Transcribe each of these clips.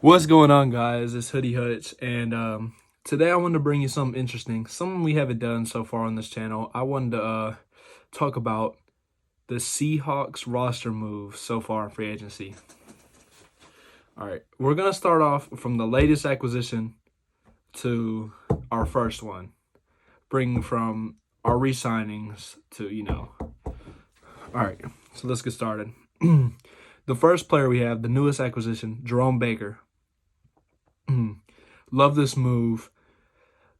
What's going on, guys? It's Hoodie Hutch, and today I wanted to bring you something interesting, something we haven't done so far on this channel. I wanted to talk about the Seahawks roster move so far in free agency. All right, we're gonna start off from the latest acquisition to our first one, bringing from our re-signings to. All right, so let's get started. The first player we have, the newest acquisition, Jerome Baker. Love this move.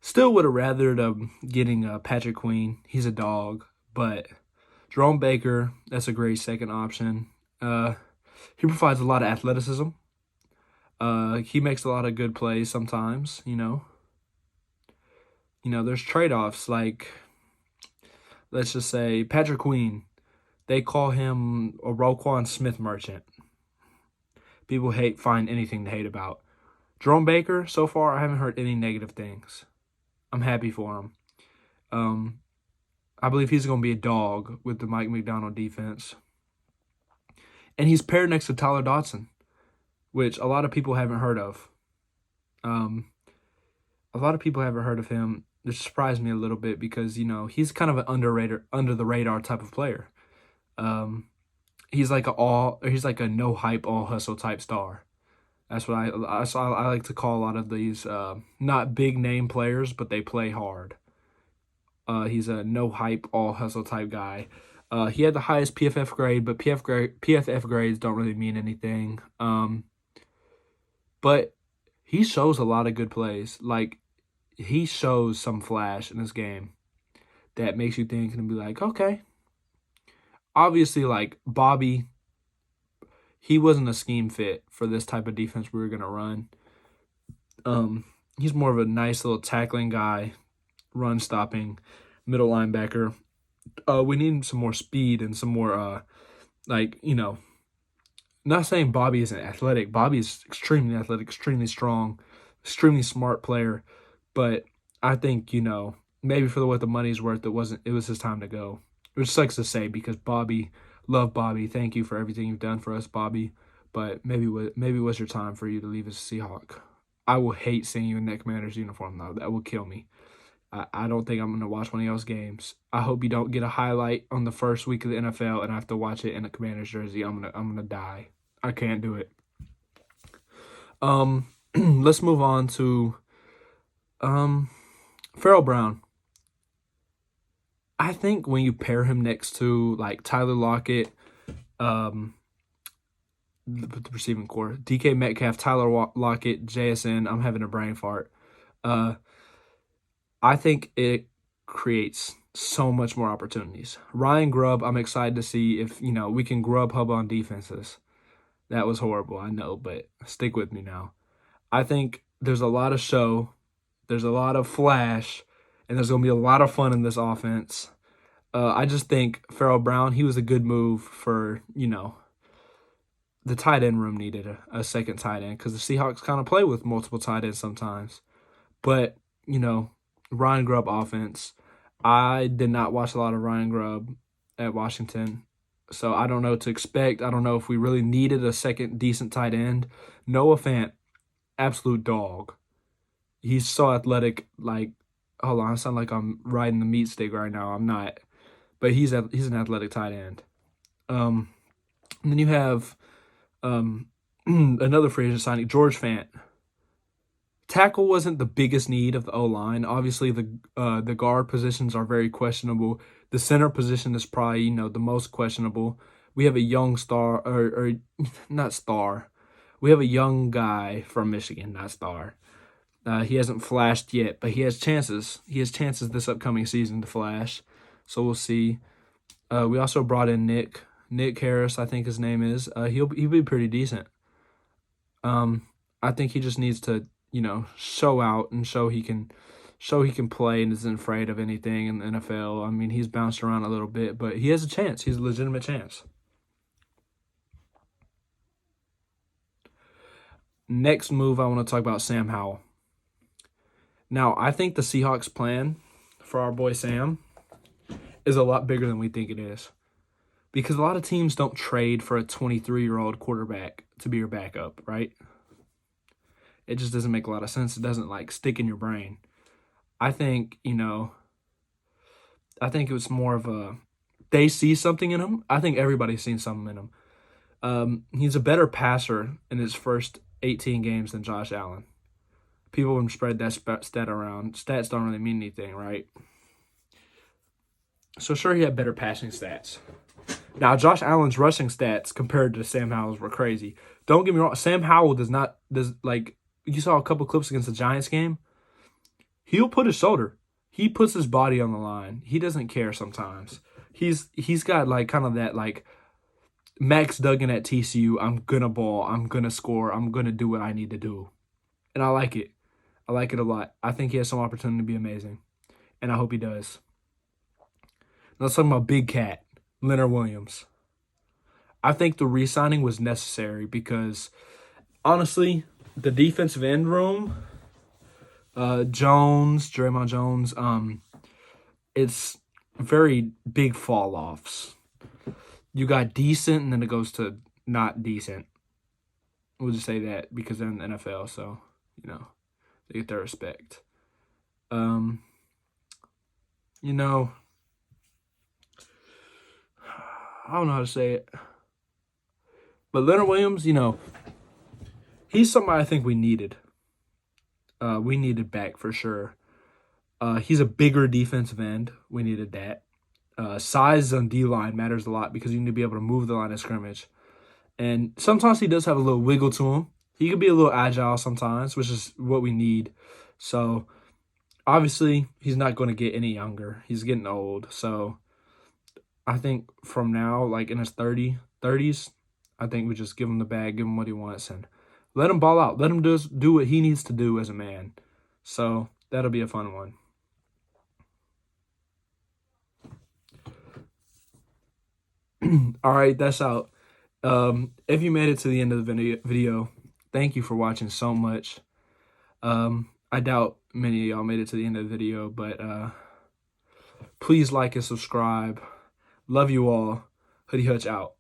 Still would have rathered getting Patrick Queen. He's a dog, but Jerome Baker, that's a great second option. He provides a lot of athleticism. He makes a lot of good plays sometimes. There's trade-offs like, let's just say Patrick Queen. They call him a Roquan Smith merchant. People find anything to hate about. Jerome Baker, so far, I haven't heard any negative things. I'm happy for him. I believe he's going to be a dog with the Mike McDonald defense. And he's paired next to Tyler Dodson, which a lot of people haven't heard of. A lot of people haven't heard of him. It surprised me a little bit because, he's kind of an under-the-radar type of player. He's like a no-hype, all-hustle type star. That's what I like to call a lot of these not big name players, but they play hard. He's a no hype, all hustle type guy. He had the highest PFF grade, but PFF grades don't really mean anything. But he shows a lot of good plays. Like, he shows some flash in this game that makes you think and be like, okay. Obviously, like Bobby, he wasn't a scheme fit for this type of defense we were going to run. He's more of a nice little tackling guy, run stopping, middle linebacker. We need some more speed and some more, not saying Bobby isn't athletic. Bobby is extremely athletic, extremely strong, extremely smart player. But I think, maybe for what the money's worth, it was his time to go. Which sucks to say because love Bobby. Thank you for everything you've done for us, Bobby. But maybe it was your time for you to leave as a Seahawk. I will hate seeing you in that Commander's uniform, though. That will kill me. I don't think I'm going to watch one of y'all's games. I hope you don't get a highlight on the first week of the NFL and I have to watch it in a Commander's jersey. I'm gonna die. I can't do it. Let's move on to Farrell Brown. I think when you pair him next to like Tyler Lockett, the receiving core, DK Metcalf, Tyler Lockett, JSN, I'm having a brain fart. I think it creates so much more opportunities. Ryan Grubb, I'm excited to see if, we can grub hub on defenses. That was horrible, I know, but stick with me now. I think there's a lot of show, there's a lot of flash, and there's going to be a lot of fun in this offense. I just think Farrell Brown, he was a good move for, the tight end room needed a second tight end because the Seahawks kind of play with multiple tight ends sometimes. But, Ryan Grubb offense, I did not watch a lot of Ryan Grubb at Washington, so I don't know what to expect. I don't know if we really needed a second decent tight end. Noah Fant, absolute dog. He's so athletic, like, hold on, I sound like I'm riding the meat stick right now. I'm not. But he's an athletic tight end. And then you have another free agent signing, George Fant. Tackle wasn't the biggest need of the O-line. Obviously, the guard positions are very questionable. The center position is probably, the most questionable. We have a young star, or not star. We have a young guy from Michigan, not star. He hasn't flashed yet, but he has chances. He has chances this upcoming season to flash. So we'll see. We also brought in Nick Harris, I think his name is. He'll be pretty decent. I think he just needs to, show out and show he can play and isn't afraid of anything in the NFL. I mean, he's bounced around a little bit, but he has a chance. He's a legitimate chance. Next move, I want to talk about Sam Howell. Now, I think the Seahawks plan for our boy Sam is a lot bigger than we think it is. Because a lot of teams don't trade for a 23-year-old quarterback to be your backup, right? It just doesn't make a lot of sense. It doesn't like stick in your brain. I think, I think it was more of a they see something in him. I think everybody's seen something in him. He's a better passer in his first 18 games than Josh Allen. People have spread that stat around. Stats don't really mean anything, right? So sure, he had better passing stats. Now, Josh Allen's rushing stats compared to Sam Howell's were crazy. Don't get me wrong. Sam Howell does like you saw a couple clips against the Giants game. He'll put his shoulder. He puts his body on the line. He doesn't care sometimes. He's got like kind of that like Max Duggan at TCU. I'm gonna ball. I'm gonna score. I'm gonna do what I need to do, and I like it. I like it a lot. I think he has some opportunity to be amazing, and I hope he does. Now let's talk about Big Cat, Leonard Williams. I think the re-signing was necessary because, honestly, the defensive end room, Draymond Jones, it's very big fall-offs. You got decent, and then it goes to not decent. We'll just say that because they're in the NFL, so, they get their respect. I don't know how to say it. But Leonard Williams, he's somebody I think we needed. We needed back for sure. He's a bigger defensive end. We needed that. Size on D-line matters a lot because you need to be able to move the line of scrimmage. And sometimes he does have a little wiggle to him. He can be a little agile sometimes, which is what we need. So, obviously, he's not going to get any younger. He's getting old. So, I think from now, like in his 30s, I think we just give him the bag, give him what he wants, and let him ball out. Let him do what he needs to do as a man. So, that'll be a fun one. All right, that's out. If you made it to the end of the video, thank you for watching so much. I doubt many of y'all made it to the end of the video, but please like and subscribe. Love you all. Hoodie Hutch out.